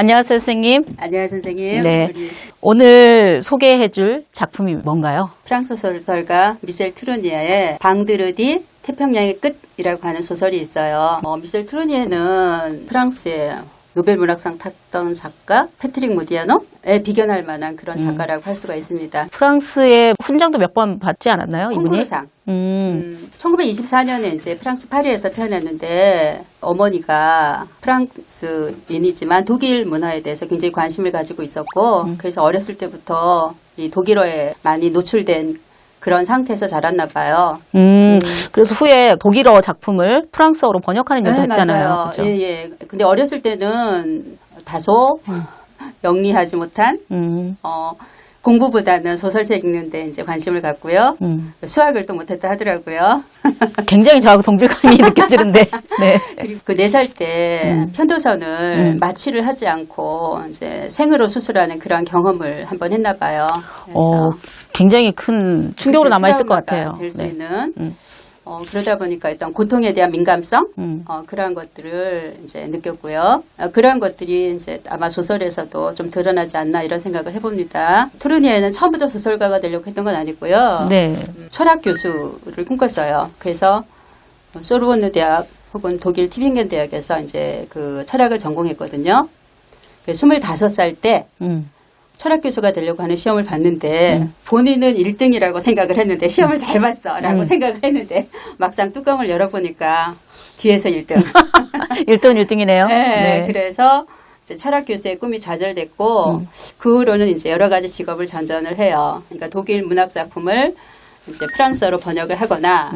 안녕하세요, 선생님. 안녕하세요, 선생님. 네. 오늘 소개해줄 작품이 뭔가요? 프랑스 소설가 미셸 트루니에의 방드르디 태평양의 끝이라고 하는 소설이 있어요. 미셸 트루니에는 프랑스의 노벨 문학상 탔던 작가 패트릭 모디아노에 비견할 만한 그런 작가라고 할 수가 있습니다. 프랑스의 훈장도 몇 번 받지 않았나요, 이분이? 콩쿠르상. 1924년에 이제 프랑스 파리에서 태어났는데 어머니가 프랑스인이지만 독일 문화에 대해서 굉장히 관심을 가지고 있었고 그래서 어렸을 때부터 이 독일어에 많이 노출된 그런 상태에서 자랐나 봐요. 그래서 후에 독일어 작품을 프랑스어로 번역하는 일도 했잖아요. 맞아요. 그렇죠? 예, 예. 근데 어렸을 때는 다소 영리하지 못한 공부보다는 소설책 읽는데 이제 관심을 갖고요. 수학을 또 못했다 하더라고요. 굉장히 저하고 동질감이 느껴지는데. 네. 그리고 그 4살 때 편도선을 마취를 하지 않고 이제 생으로 수술하는 그런 경험을 한번 했나 봐요. 그래서 굉장히 큰 충격으로 남아있을 것 같아요. 될 수 네. 있는. 그러다 보니까 일단 고통에 대한 민감성, 그러한 것들을 이제 느꼈고요. 그러한 것들이 이제 아마 소설에서도 좀 드러나지 않나 이런 생각을 해봅니다. 트루니에는 처음부터 소설가가 되려고 했던 건 아니고요. 네. 철학 교수를 꿈꿨어요. 그래서 소르본느 대학 혹은 독일 티빙겐 대학에서 이제 그 철학을 전공했거든요. 25살 때 철학 교수가 되려고 하는 시험을 봤는데 본인은 1등이라고 생각을 했는데 시험을 잘 봤어 라고 생각을 했는데 막상 뚜껑을 열어보니까 뒤에서 1등. 1등 1등이네요. 네, 네. 그래서 이제 철학 교수의 꿈이 좌절됐고 그 후로는 이제 여러 가지 직업을 전전을 해요. 그러니까 독일 문학 작품을 이제 프랑스어로 번역을 하거나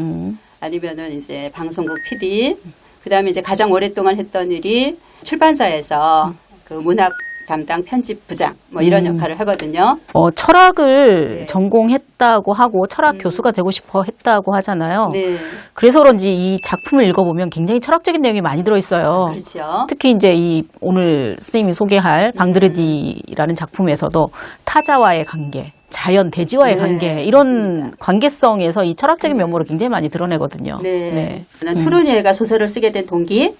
아니면은 이제 방송국 PD, 그다음에 이제 가장 오랫동안 했던 일이 출판사에서 그 문학 담당 편집부장 뭐 이런 역할을 하거든요. 철학을 네. 전공했다고 하고 철학 교수가 되고 싶어 했다고 하잖아요. 네, 그래서 그런지 이 작품을 읽어보면 굉장히 철학적인 내용이 많이 들어있어요. 그렇죠. 특히 이제 이 오늘 선생님이 소개할 방드르디라는 작품에서도 타자와의 관계, 자연, 대지와의 네, 관계 이런 맞습니다. 관계성에서 이 철학적인 면모를 굉장히 많이 드러내거든요. 네. 트루니에가 소설을 쓰게 된 동기,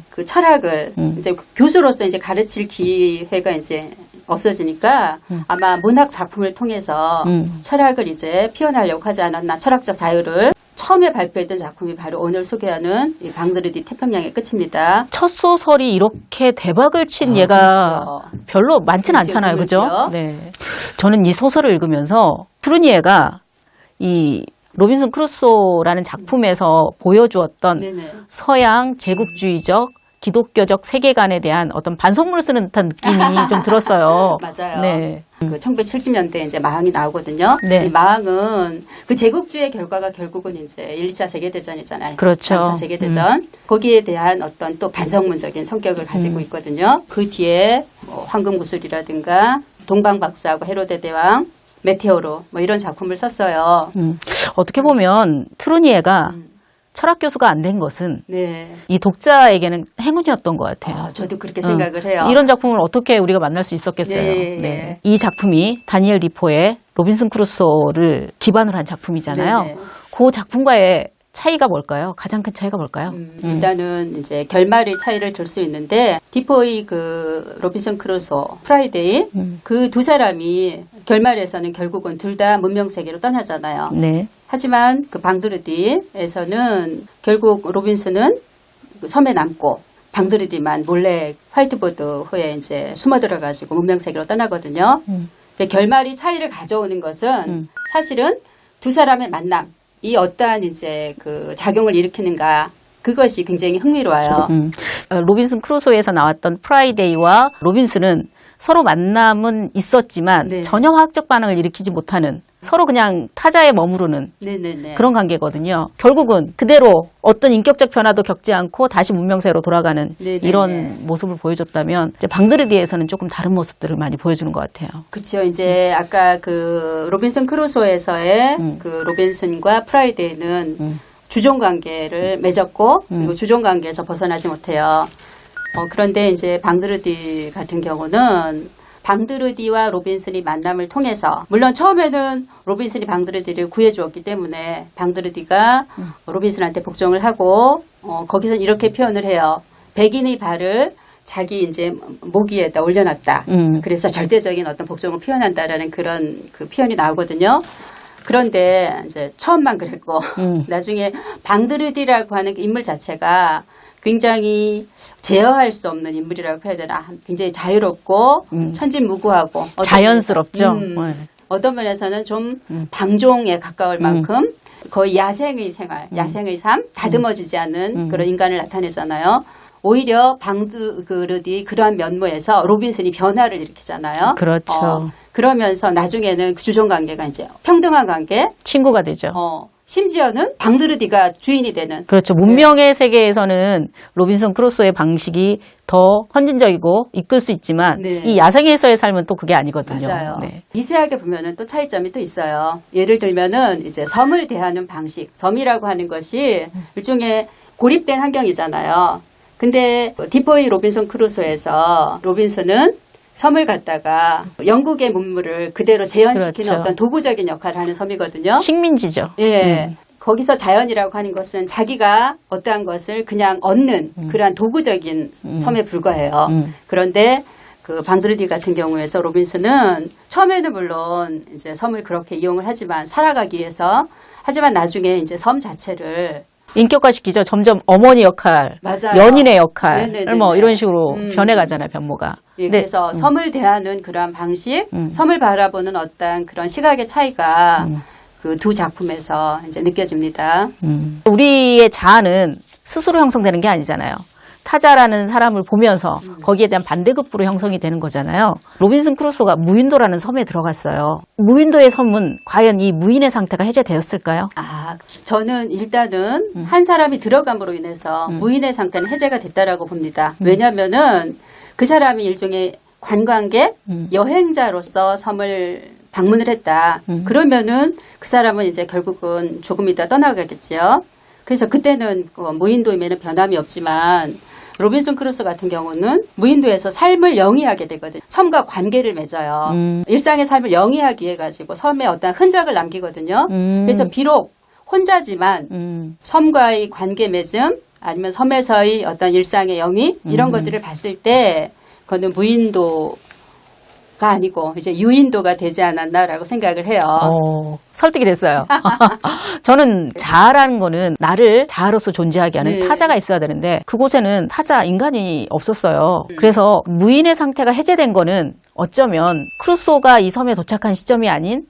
그 철학을 이제 교수로서 이제 가르칠 기회가 이제 없어지니까 아마 문학 작품을 통해서 철학을 이제 표현하려고 하지 않았나, 철학적 자유를. 처음에 발표했던 작품이 바로 오늘 소개하는 이 방드르디 태평양의 끝입니다. 첫 소설이 이렇게 대박을 친 예가 그렇죠. 별로 많지는 않잖아요. 그죠? 드물죠. 네. 저는 이 소설을 읽으면서 트루니에가 이 로빈슨 크루소라는 작품에서 보여주었던 네네. 서양 제국주의적 기독교적 세계관에 대한 어떤 반성문을 쓰는 듯한 느낌이 좀 들었어요. 맞아요. 네. 그 1970년대 이제 마항이 나오거든요. 네. 이 마항은 그 제국주의 결과가 결국은 이제 1, 2차 세계대전이잖아요. 그렇죠. 3차 세계대전. 거기에 대한 어떤 또 반성문적인 성격을 가지고 있거든요. 그 뒤에 뭐 황금구슬이라든가 동방박사하고 헤로데 대왕, 메테오로 뭐 이런 작품을 썼어요. 어떻게 보면 트루니에가 철학 교수가 안 된 것은 네. 이 독자에게는 행운이었던 것 같아요. 저도 그렇게 생각을 해요. 이런 작품을 어떻게 우리가 만날 수 있었겠어요. 네. 네. 이 작품이 다니엘 디포의 로빈슨 크루소를 기반으로 한 작품이잖아요. 네. 그 작품과의 차이가 뭘까요? 가장 큰 차이가 뭘까요? 일단은 이제 결말의 차이를 들 수 있는데 디포의 그 로빈슨 크루소, 프라이데이 그 두 사람이 결말에서는 결국은 둘 다 문명 세계로 떠나잖아요. 네. 하지만 그 방드르디에서는 결국 로빈슨은 그 섬에 남고 방드르디만 몰래 화이트보드 후에 이제 숨어 들어가지고 문명 세계로 떠나거든요. 결말이 차이를 가져오는 것은 사실은 두 사람의 만남. 이 어떠한 이제 그 작용을 일으키는가 그것이 굉장히 흥미로워요. 로빈슨 크루소에서 나왔던 프라이데이와 로빈슨은 서로 만남은 있었지만 네. 전혀 화학적 반응을 일으키지 못하는 서로 그냥 타자에 머무르는 네네네. 그런 관계거든요. 결국은 그대로 어떤 인격적 변화도 겪지 않고 다시 문명세로 돌아가는 네네네. 이런 모습을 보여줬다면 이제 방드르디에서는 조금 다른 모습들을 많이 보여주는 것 같아요. 그렇죠. 이제 아까 그 로빈슨 크루소에서의 그 로빈슨과 프라이데이는 주종 관계를 맺었고 그리고 주종 관계에서 벗어나지 못해요. 그런데 이제 방드르디 같은 경우는 방드르디와 로빈슨이 만남을 통해서 물론 처음에는 로빈슨이 방드르디를 구해주었기 때문에 방드르디가 로빈슨한테 복종을 하고 거기서 이렇게 표현을 해요. 백인의 발을 자기 이제 모기에다 올려놨다. 그래서 절대적인 어떤 복종을 표현한다라는 그런 그 표현이 나오거든요. 그런데 이제 처음만 그랬고 나중에 방드르디라고 하는 그 인물 자체가 굉장히 제어할 수 없는 인물이라고 해야 되나. 굉장히 자유롭고 천진무구하고 자연스럽죠. 어떤 면에서는 좀 방종에 가까울 만큼 거의 야생의 생활, 야생의 삶, 다듬어지지 않는 그런 인간을 나타내잖아요. 오히려 방드르디 그러한 면모에서 로빈슨이 변화를 일으키잖아요. 그렇죠. 그러면서 나중에는 그 주종 관계가 이제 평등한 관계, 친구가 되죠. 심지어는 방드르디가 주인이 되는. 그렇죠. 문명의 세계에서는 로빈슨 크루소의 방식이 더 헌진적이고 이끌 수 있지만 네. 이 야생에서의 삶은 또 그게 아니거든요. 맞아요. 네. 미세하게 보면은 또 차이점이 또 있어요. 예를 들면은 이제 섬을 대하는 방식, 섬이라고 하는 것이 일종의 고립된 환경이잖아요. 근데 디포이 로빈슨 크루소에서 로빈슨은 섬을 갖다가 영국의 문물을 그대로 재현시키는 그렇죠. 어떤 도구적인 역할을 하는 섬이거든요. 식민지죠. 예. 거기서 자연이라고 하는 것은 자기가 어떠한 것을 그냥 얻는 그러한 도구적인 섬에 불과해요. 그런데 그 방드르디 같은 경우에서 로빈슨은 처음에는 물론 이제 섬을 그렇게 이용을 하지만 살아가기 위해서 하지만 나중에 이제 섬 자체를 인격화시키죠. 점점 어머니 역할, 맞아요. 연인의 역할을 네네네네. 뭐 이런 식으로 변해가잖아요. 변모가. 예, 근데 그래서 섬을 대하는 그러한 방식, 섬을 바라보는 어떤 그런 시각의 차이가 그 두 작품에서 이제 느껴집니다. 우리의 자아는 스스로 형성되는 게 아니잖아요. 타자라는 사람을 보면서 거기에 대한 반대급부로 형성이 되는 거잖아요. 로빈슨 크루소가 무인도라는 섬에 들어갔어요. 무인도의 섬은 과연 이 무인의 상태가 해제되었을까요? 아, 저는 일단은 한 사람이 들어감으로 인해서 무인의 상태는 해제가 됐다라고 봅니다. 왜냐면은 그 사람이 일종의 관광객, 여행자로서 섬을 방문을 했다. 그러면은 그 사람은 이제 결국은 조금 이따 떠나가겠지요. 그래서 그때는 무인도임에는 변함이 없지만 로빈슨 크루소 같은 경우는 무인도에서 삶을 영위하게 되거든요. 섬과 관계를 맺어요. 일상의 삶을 영위하기 위해 가지고 섬에 어떤 흔적을 남기거든요. 그래서 비록 혼자지만 섬과의 관계 맺음 아니면 섬에서의 어떤 일상의 영위 이런 것들을 봤을 때 그거는 무인도가 아니고 이제 유인도가 되지 않았나라고 생각을 해요. 설득이 됐어요. 저는 자아라는 거는 나를 자아로서 존재하게 하는 네. 타자가 있어야 되는데 그곳에는 타자 인간이 없었어요. 그래서 무인의 상태가 해제된 거는 어쩌면 크루소가 이 섬에 도착한 시점이 아닌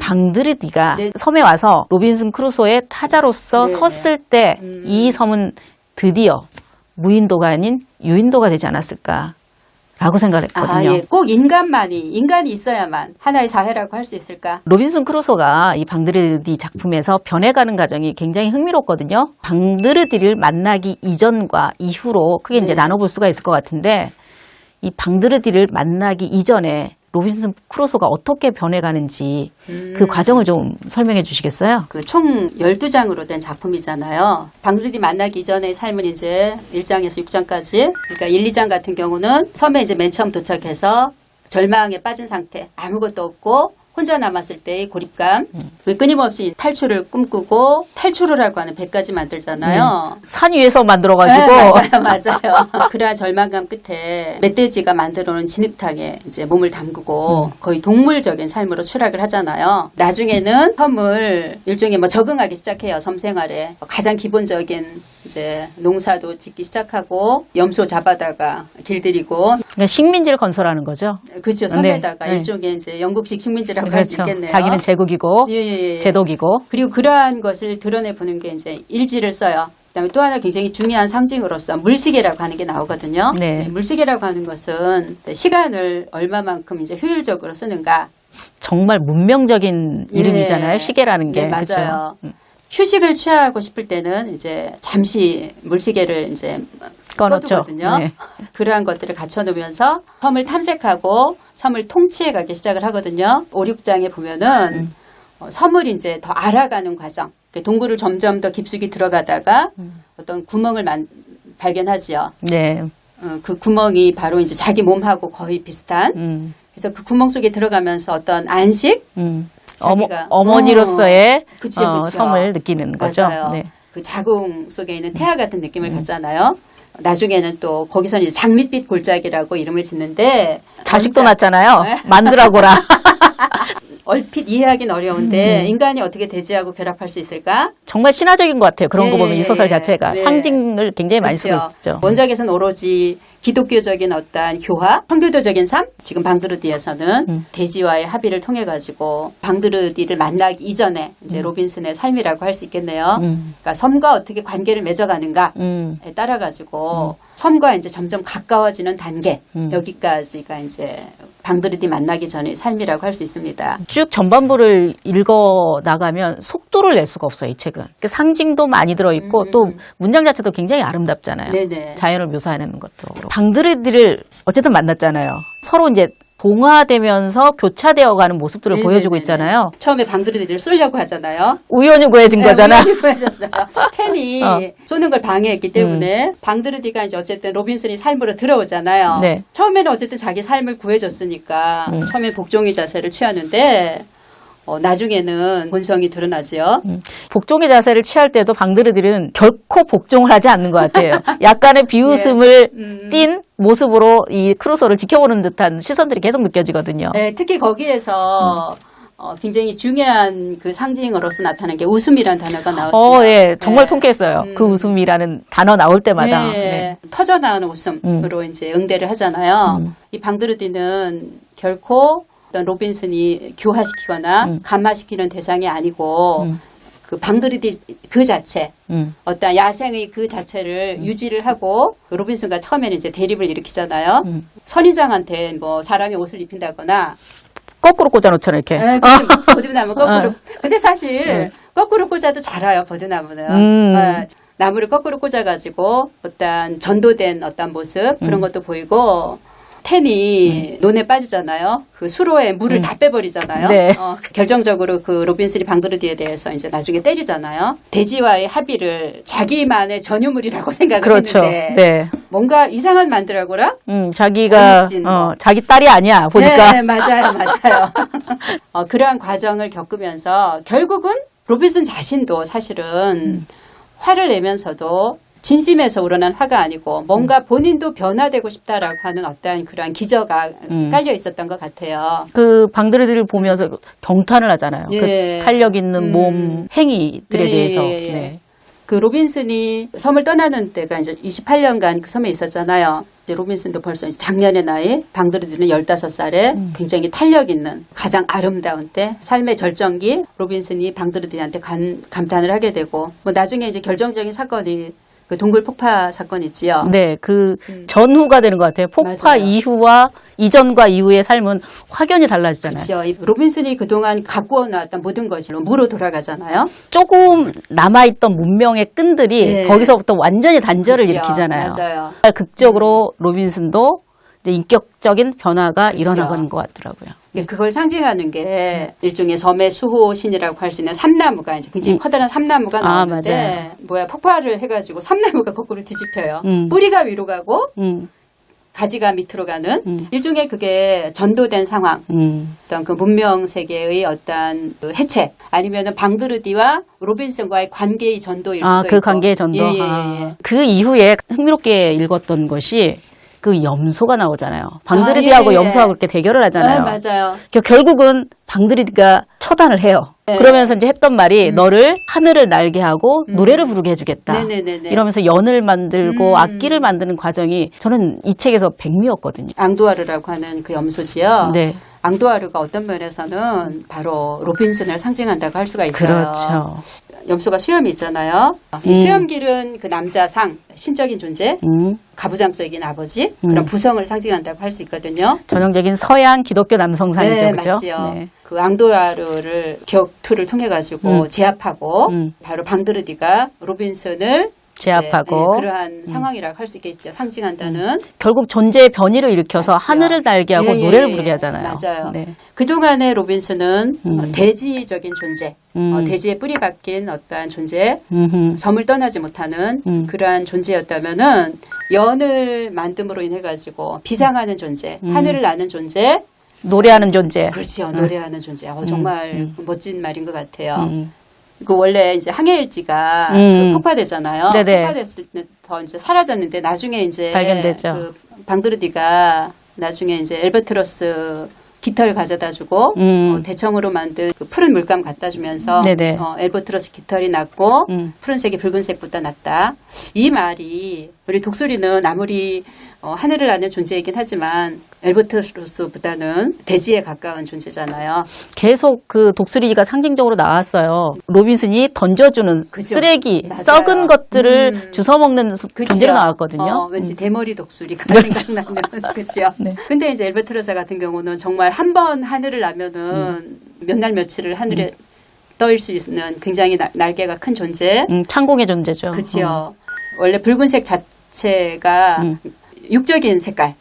방드르디가 네. 섬에 와서 로빈슨 크루소의 타자로서 네. 섰을 때 이 섬은 드디어 무인도가 아닌 유인도가 되지 않았을까. 라고 생각을 했거든요. 예. 꼭 인간이 있어야만 하나의 사회라고 할 수 있을까? 로빈슨 크루소가 이 방드르디 작품에서 변해가는 과정이 굉장히 흥미롭거든요. 방드르디를 만나기 이전과 이후로 크게 이제 네. 나눠볼 수가 있을 것 같은데 이 방드르디를 만나기 이전에 로빈슨 크루소가 어떻게 변해가는지 그 과정을 좀 설명해 주시겠어요? 그 총 12장으로 된 작품이잖아요. 방드르디 만나기 전의 삶은 이제 1장에서 6장까지, 그러니까 1, 2장 같은 경우는 섬에 이제 맨 처음 도착해서 절망에 빠진 상태, 아무것도 없고 혼자 남았을 때의 고립감, 끊임없이 탈출을 꿈꾸고 탈출을 하고 하는 배까지 만들잖아요. 산 위에서 만들어가지고 네, 맞아요. 그러한 절망감 끝에 멧돼지가 만들어놓은 진흙탕에 이제 몸을 담그고 거의 동물적인 삶으로 추락을 하잖아요. 나중에는 섬을 일종의 뭐 적응하기 시작해요. 섬 생활에 가장 기본적인 이제 농사도 짓기 시작하고 염소 잡아다가 길들이고 그러니까 식민지를 건설하는 거죠. 그렇죠. 섬에다가 네. 일종의 이제 영국식 식민지라고 할 수 그렇죠. 있겠네요. 자기는 제국이고 예. 제독이고. 그리고 그러한 것을 드러내 보는 게 이제 일지를 써요. 그다음에 또 하나 굉장히 중요한 상징으로서 물시계라고 하는 게 나오거든요. 네. 물시계라고 하는 것은 시간을 얼마만큼 이제 효율적으로 쓰는가. 정말 문명적인 이름이잖아요. 예. 시계라는 게. 네, 맞아요. 그렇죠? 휴식을 취하고 싶을 때는 이제 잠시 물시계를 이제 꺼놓죠. 꺼두거든요. 네. 그러한 것들을 갖춰놓으면서 섬을 탐색하고 섬을 통치해 가기 시작을 하거든요. 5, 6장에 보면은 섬을 이제 더 알아가는 과정. 동굴을 점점 더 깊숙이 들어가다가 어떤 구멍을 발견하지요. 네. 그 구멍이 바로 이제 자기 몸하고 거의 비슷한. 그래서 그 구멍 속에 들어가면서 어떤 안식. 자기가 어머니로서의 그쵸. 섬을 느끼는 거죠. 맞아요. 네. 그 자궁 속에 있는 태아 같은 느낌을 갖잖아요. 나중에는 또 거기서는 이제 장밋빛 골짜기라고 이름을 짓는데 자식도 원작- 낳잖아요. 네. 만들라고라. 얼핏 이해하기는 어려운데 인간이 어떻게 돼지하고 결합할 수 있을까? 정말 신화적인 것 같아요. 그런 거 네, 보면 이 소설 자체가 네. 상징을 굉장히 많이 쓰고 그렇죠. 있죠. 원작에서는 오로지 기독교적인 어떤 교화, 선교도적인 삶. 지금 방드르디에서는 돼지와의 합의를 통해 가지고 방드르디를 만나기 이전에 이제 로빈슨의 삶이라고 할 수 있겠네요. 그러니까 섬과 어떻게 관계를 맺어가는가에 따라 가지고 섬과 이제 점점 가까워지는 단계 여기까지가 이제 방드르디 만나기 전의 삶이라고 할 수 있습니다. 쭉 전반부를 읽어 나가면 속도를 낼 수가 없어요, 이 책은. 그 상징도 많이 들어있고 또 문장 자체도 굉장히 아름답잖아요. 네네. 자연을 묘사하는 것도. 방드르디를 어쨌든 만났잖아요. 서로 이제 동화되면서 교차되어가는 모습들을 보여주고 네네네네. 있잖아요. 처음에 방드르디를 쏘려고 하잖아요. 우연히 구해진 거잖아. 우연히 구해졌어요. 텐이 쏘는 걸 방해했기 때문에 방드르디가 이제 어쨌든 로빈슨이 삶으로 들어오잖아요. 네. 처음에는 어쨌든 자기 삶을 구해줬으니까 처음에 복종의 자세를 취하는데 나중에는 본성이 드러나지요. 복종의 자세를 취할 때도 방드르디는 결코 복종을 하지 않는 것 같아요. 약간의 비웃음을 띤 모습으로 이 크루소를 지켜보는 듯한 시선들이 계속 느껴지거든요. 네, 특히 거기에서 굉장히 중요한 그 상징으로서 나타나는 게 웃음이라는 단어가 나오죠. 예, 정말 통쾌했어요. 그 웃음이라는 단어 나올 때마다. 네, 터져나오는 웃음으로 이제 응대를 하잖아요. 이 방드르디는 결코 어떤 로빈슨이 교화시키거나 감화시키는 대상이 아니고 그 방드르디 그 자체 어떤 야생의 그 자체를 유지를 하고 로빈슨과 처음에는 이제 대립을 일으키잖아요. 선인장한테 뭐 사람이 옷을 입힌다거나 거꾸로 꽂아놓잖아요, 이렇게. 버드나무 거꾸로. 근데 사실 거꾸로 꽂아도 자라요, 버드나무는. 나무를 거꾸로 꽂아가지고 어떤 전도된 어떤 모습 그런 것도 보이고 텐이 논에 빠지잖아요. 그 수로에 물을 다 빼버리잖아요. 네. 결정적으로 그 로빈슨이 방드르디에 대해서 이제 나중에 때리잖아요. 돼지와의 합의를 자기만의 전유물이라고 생각을 그렇죠. 했는데 네. 뭔가 이상한 만들라고라? 자기가 어렵진 뭐. 자기 딸이 아니야 보니까. 네, 맞아요. 그러한 과정을 겪으면서 결국은 로빈슨 자신도 사실은 화를 내면서도 진심에서 우러난 화가 아니고 뭔가 본인도 변화되고 싶다라고 하는 어떠한 그러한 기저가 깔려 있었던 것 같아요. 그 방드르디를 보면서 경탄을 하잖아요. 예. 그 탄력 있는 몸 행위들에 네, 대해서. 예, 예. 네. 그 로빈슨이 섬을 떠나는 때가 이제 28년간 그 섬에 있었잖아요. 이제 로빈슨도 벌써 이제 작년의 나이, 방드르디는 15살에 굉장히 탄력 있는 가장 아름다운 때, 삶의 절정기, 로빈슨이 방드르디한테 감탄을 하게 되고, 뭐 나중에 이제 결정적인 사건이 그 동굴 폭파 사건 있지요. 네, 그 전후가 되는 것 같아요. 폭파 맞아요. 이후와 이전과 이후의 삶은 확연히 달라지잖아요. 그렇죠. 로빈슨이 그동안 갖고 나왔던 모든 것이 무로 돌아가잖아요. 조금 남아있던 문명의 끈들이 네. 거기서부터 완전히 단절을 그렇죠. 일으키잖아요. 맞아요. 극적으로 로빈슨도 이제 인격적인 변화가 일어나는 것 같더라고요. 그걸 상징하는 게 일종의 섬의 수호신이라고 할 수 있는 삼나무가 이제 굉장히 커다란 삼나무가 나오는데 폭발을 해가지고 삼나무가 거꾸로 뒤집혀요. 뿌리가 위로 가고 가지가 밑으로 가는 일종의 그게 전도된 상황, 어떤 그 문명 세계의 어떤 그 해체 아니면은 방드르디와 로빈슨과의 관계의 전도일 수도 있고. 그 관계의 전도. 예. 그 이후에 흥미롭게 읽었던 것이 그 염소가 나오잖아요. 방드르디하고 염소하고 이렇게 대결을 하잖아요. 맞아요. 결국은 방드르디가 처단을 해요. 네. 그러면서 이제 했던 말이 너를 하늘을 날게 하고 노래를 부르게 해주겠다. 네네네네. 이러면서 연을 만들고 악기를 만드는 과정이 저는 이 책에서 백미였거든요. 앙두아르라고 하는 그 염소지요. 네. 앙두아르가 어떤 면에서는 바로 로빈슨을 상징한다고 할 수가 있어요. 그렇죠. 염소가 수염이 있잖아요. 이 수염길은 그 남자상, 신적인 존재, 가부장적인 아버지, 그런 부성을 상징한다고 할 수 있거든요. 전형적인 서양 기독교 남성상이죠. 네, 그렇죠? 맞지요. 네. 그 앙두아르를 격투를 통해 가지고 제압하고 바로 방드르디가 로빈슨을 제압하고 이제, 그러한 상황이라고 할 수 있겠죠. 상징한다는. 결국 존재의 변이를 일으켜서 맞죠. 하늘을 날게 하고 노래를 부르게 하잖아요. 맞아요. 네. 그동안의 로빈슨은 대지적인 존재, 대지에 뿌리 박힌 어떠한 존재, 섬을 떠나지 못하는 그러한 존재였다면은 연을 만듦으로 인해 가지고 비상하는 존재, 하늘을 나는 존재, 노래하는 존재. 그렇죠. 노래하는 존재. 정말 멋진 말인 것 같아요. 그 원래 이제 항해일지가 그 폭파되잖아요. 네네. 폭파됐을 때 더 이제 사라졌는데 나중에 이제 발견되죠. 그 방드르디가 나중에 이제 엘버트로스 깃털 가져다주고 대청으로 만든 그 푸른 물감 갖다주면서 네네. 엘버트로스 깃털이 났고 푸른색이 붉은색보다 낫다. 이 말이 우리 독수리는 아무리 하늘을 나는 존재이긴 하지만 엘버트로스보다는 대지에 가까운 존재잖아요. 계속 그 독수리가 상징적으로 나왔어요. 로빈슨이 던져주는 그죠. 쓰레기, 맞아요. 썩은 것들을 주워먹는 존재로 나왔거든요. 왠지 대머리 독수리가 생각나는 그렇죠. 네. 근데 이제 엘버트로스 같은 경우는 정말 한 번 하늘을 나면은 몇 날 며칠을 하늘에 떠일 수 있는 굉장히 날개가 큰 존재. 창공의 존재죠. 그렇죠. 원래 붉은색 자체가 육적인 색깔.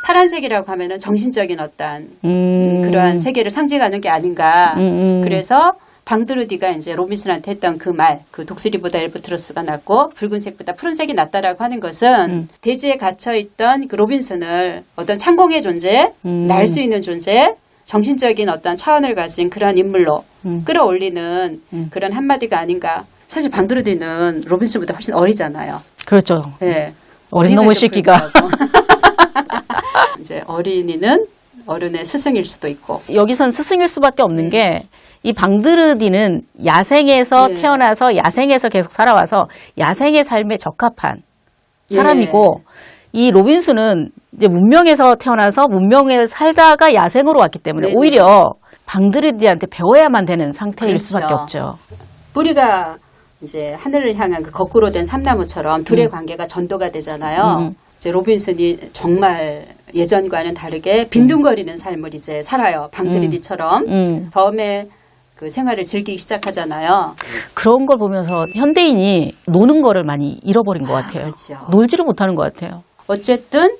파란색이라고 하면은 정신적인 어떤 그러한 세계를 상징하는 게 아닌가. 그래서 방드르디가 이제 로빈슨한테 했던 그 말, 그 독수리보다 엘버트로스가 낫고 붉은색보다 푸른색이 낫다라고 하는 것은 대지에 갇혀있던 그 로빈슨을 어떤 창공의 존재, 날 수 있는 존재, 정신적인 어떤 차원을 가진 그러한 인물로 끌어올리는 그런 한마디가 아닌가. 사실 방드르디는 로빈슨보다 훨씬 어리잖아요. 그렇죠. 네. 어린 놈의 시기가. 이제 어린이는 어른의 스승일 수도 있고. 여기선 스승일 수밖에 없는 게 이 방드르디는 야생에서 네. 태어나서 야생에서 계속 살아와서 야생의 삶에 적합한 사람이고 이 로빈슨은 이제 문명에서 태어나서 문명에 살다가 야생으로 왔기 때문에 네네. 오히려 방드르디한테 배워야만 되는 상태일 그렇죠. 수밖에 없죠. 뿌리가 이제 하늘을 향한 그 거꾸로 된 삼나무처럼 둘의 관계가 전도가 되잖아요. 이제 로빈슨이 정말 예전과는 다르게 빈둥거리는 삶을 이제 살아요. 방드르디처럼 처음에 그 생활을 즐기기 시작하잖아요. 그런 걸 보면서 현대인이 노는 거를 많이 잃어버린 것 같아요. 그렇죠. 놀지를 못하는 것 같아요. 어쨌든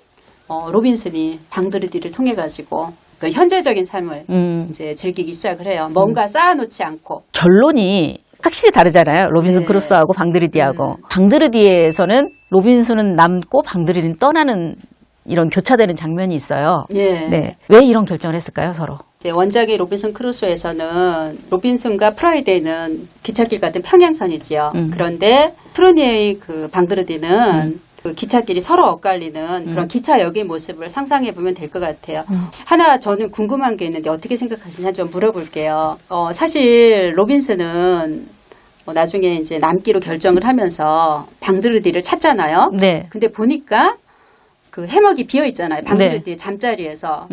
로빈슨이 방드르디를 통해 가지고 그 현재적인 삶을 이제 즐기기 시작을 해요. 뭔가 쌓아놓지 않고. 결론이 확실히 다르잖아요. 로빈슨 네. 크루소하고 방드르디하고. 방드르디에서는 로빈슨은 남고 방드르디는 떠나는 이런 교차되는 장면이 있어요. 예. 네. 왜 이런 결정을 했을까요, 서로? 이제 원작의 로빈슨 크루소에서는 로빈슨과 프라이데이는 기찻길 같은 평행선이지요. 그런데 프루니의 그 방드르디는 그 기찻길이 서로 엇갈리는 그런 기차역의 모습을 상상해 보면 될 것 같아요. 하나 저는 궁금한 게 있는데 어떻게 생각하시나 좀 물어볼게요. 사실 로빈슨은 나중에 이제 남기로 결정을 하면서 방드르디를 찾잖아요. 네. 근데 보니까 그 해먹이 비어 있잖아요. 방드르디의 잠자리에서.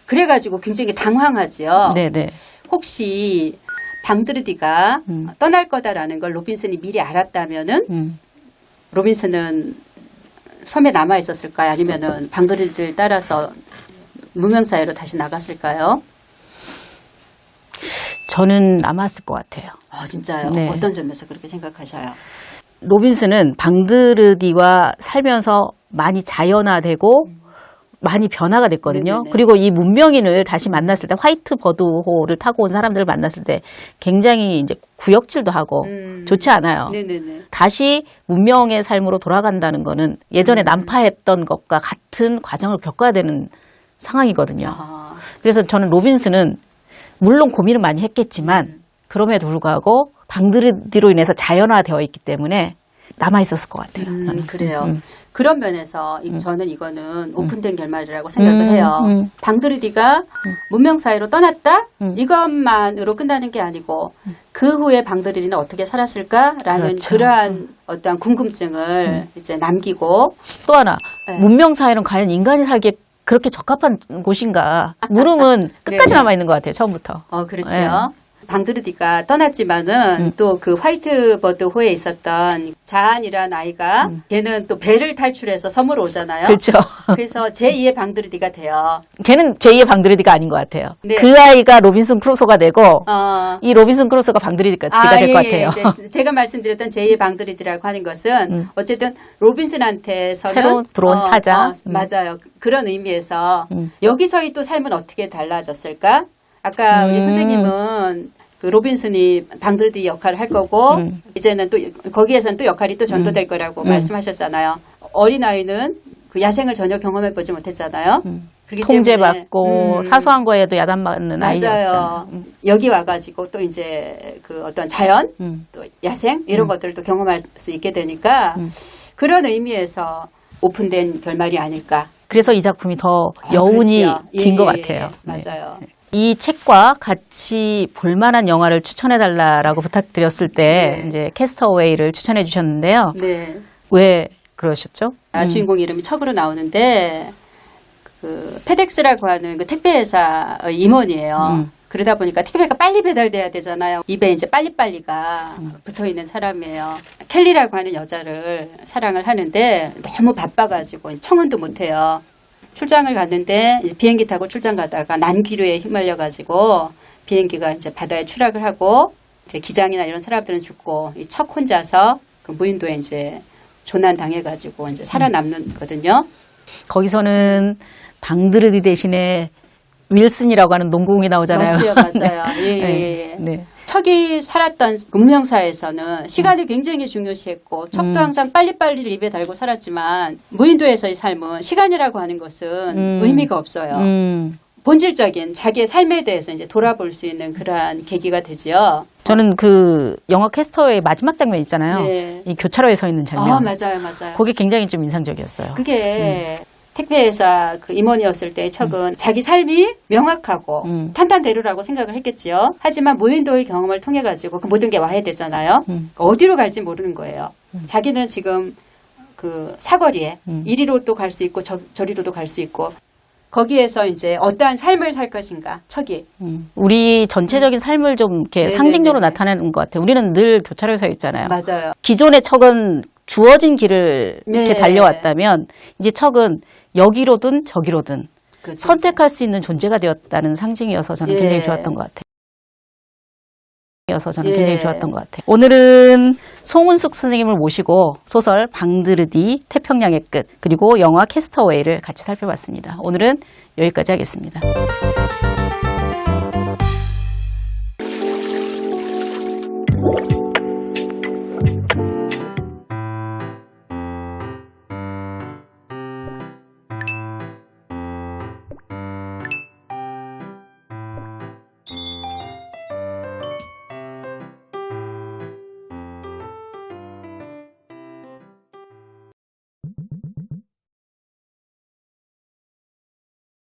그래가지고 굉장히 당황하지요. 네, 네. 혹시 방드르디가 떠날 거다라는 걸 로빈슨이 미리 알았다면은 로빈슨은 섬에 남아 있었을까요? 아니면은 방드르디를 따라서 무명사회로 다시 나갔을까요? 저는 남았을 것 같아요. 진짜요? 네. 어떤 점에서 그렇게 생각하셔요? 로빈슨은 방드르디와 살면서 많이 자연화되고 많이 변화가 됐거든요. 네네네. 그리고 이 문명인을 다시 만났을 때 화이트 버드호를 타고 온 사람들을 만났을 때 굉장히 이제 구역질도 하고 좋지 않아요. 네네네. 다시 문명의 삶으로 돌아간다는 거는 예전에 난파했던 것과 같은 과정을 겪어야 되는 상황이거든요. 그래서 저는 로빈슨은 물론 고민을 많이 했겠지만 그럼에도 불구하고 방드르디로 인해서 자연화되어 있기 때문에 남아 있었을 것 같아요. 저는. 그래요. 그런 면에서 저는 이거는 오픈된 결말이라고 생각을 해요. 방드르디가 문명사회로 떠났다? 이것만으로 끝나는 게 아니고 그 후에 방드르디는 어떻게 살았을까라는 그렇죠. 그러한 어떤 궁금증을 이제 남기고 또 하나 네. 문명사회는 과연 인간이 살기에 그렇게 적합한 곳인가? 물음은 끝까지 네. 남아 있는 것 같아요. 처음부터. 그렇죠. 네. 방드르디가 떠났지만은 또 그 화이트 버드 호에 있었던 자안이라는 아이가 걔는 또 배를 탈출해서 섬으로 오잖아요. 그렇죠. 그래서 제2의 방드르디가 돼요. 걔는 제2의 방드르디가 아닌 것 같아요. 네. 그 아이가 로빈슨 크루소가 되고 어, 이 로빈슨 크루소가 방드르디가 될 것 같아요. 이제 제가 말씀드렸던 제2의 방드르디라고 하는 것은 어쨌든 로빈슨한테서는 새로 들어온 사자. 맞아요. 그런 의미에서 여기서의 또 삶은 어떻게 달라졌을까? 아까 우리 선생님은 그 로빈슨이 방드르디 역할을 할 거고 이제는 또 거기에서는 또 역할이 또 전도될 거라고 말씀하셨잖아요. 어린아이는 그 야생을 전혀 경험해 보지 못했잖아요. 그렇기 통제받고 때문에, 사소한 거에도 야단맞는 맞아요. 아이였잖아요. 여기 와가지고 또 이제 그 어떤 자연, 또 야생 이런 것들을 또 경험할 수 있게 되니까 그런 의미에서 오픈된 결말이 아닐까. 그래서 이 작품이 더 여운이 그렇지요. 긴 것 예, 같아요. 네. 맞아요. 이 책과 같이 볼만한 영화를 추천해달라라고 부탁드렸을 때 네. 이제 캐스터웨이를 추천해 주셨는데요. 네. 왜 그러셨죠? 주인공 이름이 척으로 나오는데 그 페덱스라고 하는 그 택배 회사의 임원이에요. 그러다 보니까 택배가 빨리 배달돼야 되잖아요. 입에 이제 빨리빨리가 붙어 있는 사람이에요. 켈리라고 하는 여자를 사랑을 하는데 너무 바빠가지고 청혼도 못해요. 출장을 갔는데 이제 비행기 타고 출장 가다가 난기류에 휘말려가지고 비행기가 이제 바다에 추락을 하고 이제 기장이나 이런 사람들은 죽고 이 척 혼자서 그 무인도에 이제 조난 당해가지고 이제 살아남는거든요. 거기서는 방드르디 대신에 윌슨이라고 하는 농구공이 나오잖아요. 맞아요. 예, 예, 예. 네. 척이 살았던 문명사에서는 시간을 굉장히 중요시했고 척도 항상 빨리빨리를 입에 달고 살았지만 무인도에서의 삶은 시간이라고 하는 것은 의미가 없어요. 본질적인 자기의 삶에 대해서 이제 돌아볼 수 있는 그러한 계기가 되지요. 저는 그 영화 캐스터웨이 마지막 장면 있잖아요. 네. 이 교차로에 서 있는 장면. 맞아요, 맞아요. 그게 굉장히 좀 인상적이었어요. 그게 택배회사 그 임원이었을 때 척은 자기 삶이 명확하고 탄탄대로라고 생각을 했겠지요. 하지만 무인도의 경험을 통해 가지고 그 모든 게 와야 되잖아요. 어디로 갈지 모르는 거예요. 자기는 지금 그 사거리에 이리로도 갈 수 있고 저리로도 갈 수 있고 거기에서 이제 어떠한 삶을 살 것인가 척이. 우리 전체적인 삶을 좀 이렇게 네네네네. 상징적으로 나타내는 것 같아요. 우리는 늘 교차로에 서 있잖아요. 맞아요. 기존의 척은 주어진 길을 이렇게 네. 달려왔다면 이제 척은 여기로든 저기로든 그렇죠. 선택할 수 있는 존재가 되었다는 상징이어서 저는 예. 굉장히 좋았던 것 같아요. 예. 굉장히 좋았던 것 같아요. 오늘은 송은숙 선생님을 모시고 소설 방드르디 태평양의 끝 그리고 영화 캐스터웨이를 같이 살펴봤습니다. 오늘은 여기까지 하겠습니다.